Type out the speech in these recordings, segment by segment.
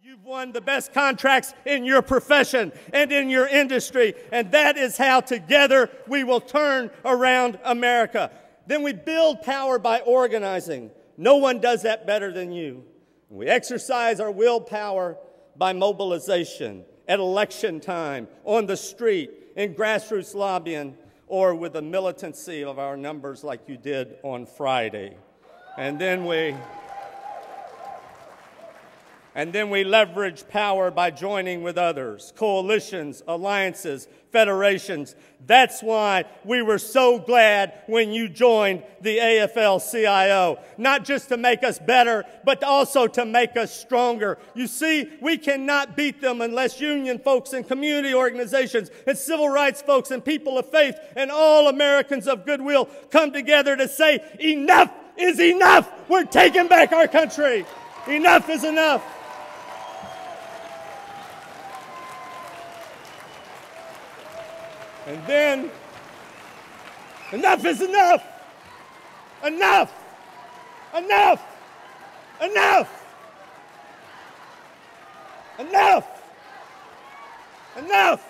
You've won the best contracts in your profession and in your industry, and that is how together we will turn around America. Then we build power by organizing. No one does that better than you. We exercise our willpower by mobilization at election time, on the street, in grassroots lobbying, or with the militancy of our numbers like you did on Friday. And then we leverage power by joining with others, coalitions, alliances, federations. That's why we were so glad when you joined the AFL-CIO, not just to make us better, but also to make us stronger. You see, we cannot beat them unless union folks and community organizations and civil rights folks and people of faith and all Americans of goodwill come together to say, enough is enough. We're taking back our country. Enough is enough. And then, enough is enough! Enough! Enough! Enough! Enough! Enough!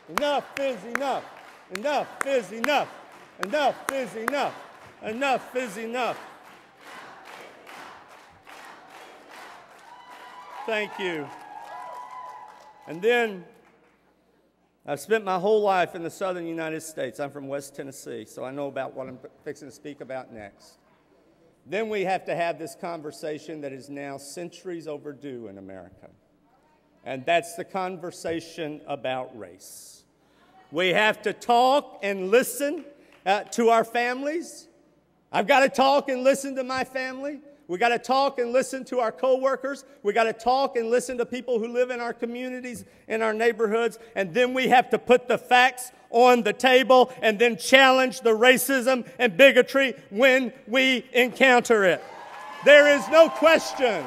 Enough is enough! Enough is enough! Enough is enough! Enough is enough! Thank you. And then, I've spent my whole life in the southern United States. I'm from West Tennessee, so I know about what I'm fixing to speak about next. Then we have to have this conversation that is now centuries overdue in America. And that's the conversation about race. We have to talk and listen to our families. I've got to talk and listen to my family. We got to talk and listen to our coworkers. We got to talk and listen to people who live in our communities, in our neighborhoods. And then we have to put the facts on the table and then challenge the racism and bigotry when we encounter it. There is no question.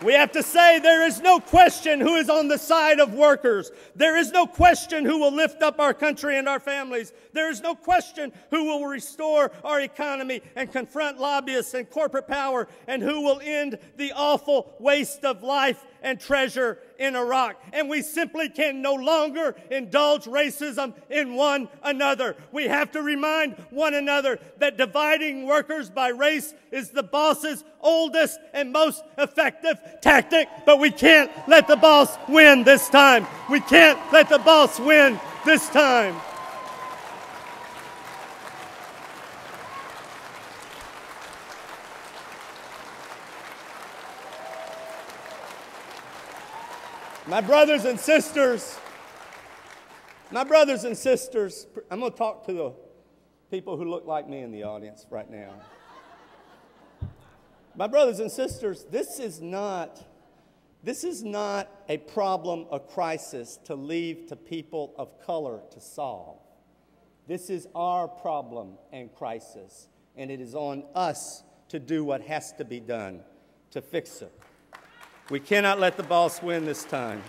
We have to say there is no question who is on the side of workers. There is no question who will lift up our country and our families. There is no question who will restore our economy and confront lobbyists and corporate power, and who will end the awful waste of life and treasure in Iraq. And we simply can no longer indulge racism in one another. We have to remind one another that dividing workers by race is the boss's oldest and most effective tactic, but we can't let the boss win this time. We can't let the boss win this time. My brothers and sisters, I'm going to talk to the people who look like me in the audience right now. My brothers and sisters, this is not a problem, a crisis to leave to people of color to solve. This is our problem and crisis, and it is on us to do what has to be done to fix it. We cannot let the boss win this time.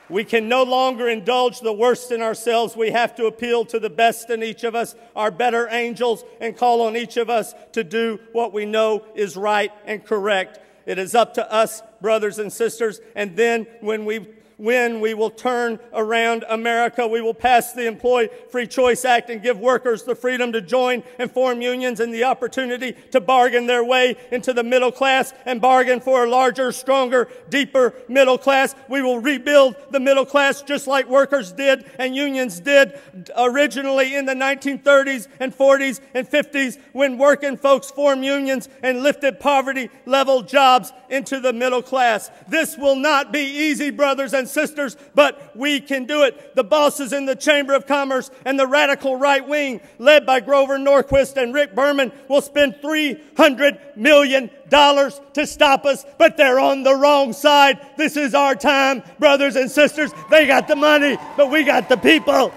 We can no longer indulge the worst in ourselves. We have to appeal to the best in each of us, our better angels, and call on each of us to do what we know is right and correct. It is up to us, brothers and sisters, and then when we will turn around America. We will pass the Employee Free Choice Act and give workers the freedom to join and form unions and the opportunity to bargain their way into the middle class and bargain for a larger, stronger, deeper middle class. We will rebuild the middle class just like workers did and unions did originally in the 1930s and 40s and 50s when working folks formed unions and lifted poverty-level jobs into the middle class. This will not be easy, brothers and sisters, but we can do it. The bosses in the Chamber of Commerce and the radical right wing, led by Grover Norquist and Rick Berman, will spend $300 million to stop us, but they're on the wrong side. This is our time, brothers and sisters. They got the money, but we got the people.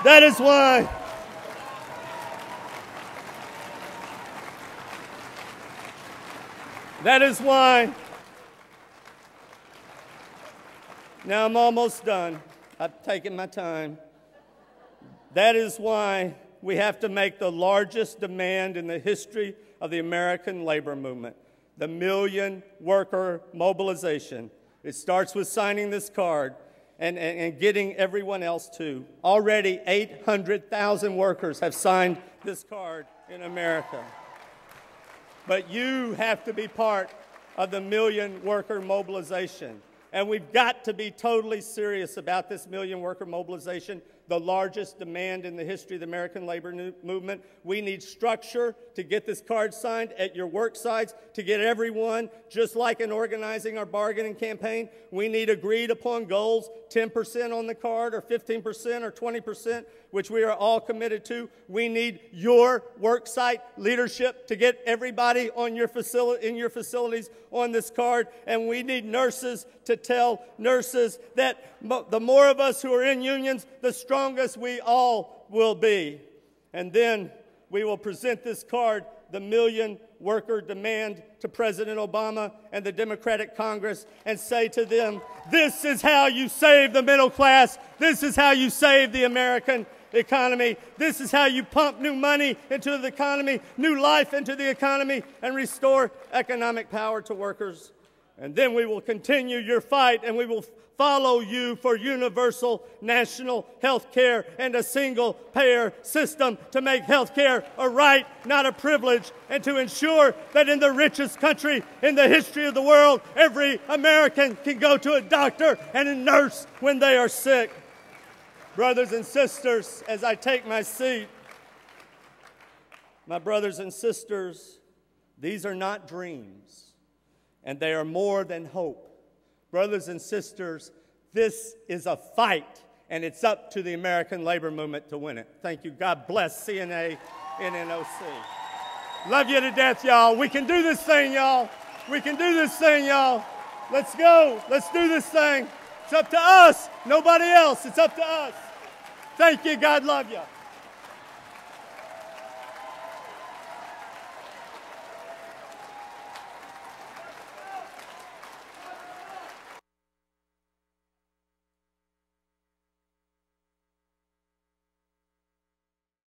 That is why. Now I'm almost done. I've taken my time. That is why we have to make the largest demand in the history of the American labor movement, the million worker mobilization. It starts with signing this card and getting everyone else to. Already 800,000 workers have signed this card in America. But you have to be part of the million worker mobilization. And we've got to be totally serious about this million worker mobilization, the largest demand in the history of the American labor movement. We need structure to get this card signed at your work sites, to get everyone, just like in organizing our bargaining campaign. We need agreed upon goals, 10% on the card or 15% or 20%, which we are all committed to. We need your work site leadership to get everybody on your in your facilities on this card. And we need nurses to tell nurses that the more of us who are in unions, the strongest we all will be. And then we will present this card, the million worker demand, to President Obama and the Democratic Congress and say to them, this is how you save the middle class. This is how you save the American economy. This is how you pump new money into the economy, new life into the economy, and restore economic power to workers. And then we will continue your fight, and we will follow you for universal national health care and a single-payer system to make health care a right, not a privilege, and to ensure that in the richest country in the history of the world, every American can go to a doctor and a nurse when they are sick. Brothers and sisters, as I take my seat, my brothers and sisters, these are not dreams, and they are more than hope. Brothers and sisters, this is a fight, and it's up to the American labor movement to win it. Thank you. God bless CNA, NNOC. Love you to death, y'all. We can do this thing, y'all. We can do this thing, y'all. Let's go. Let's do this thing. It's up to us. Nobody else. It's up to us. Thank you. God love you.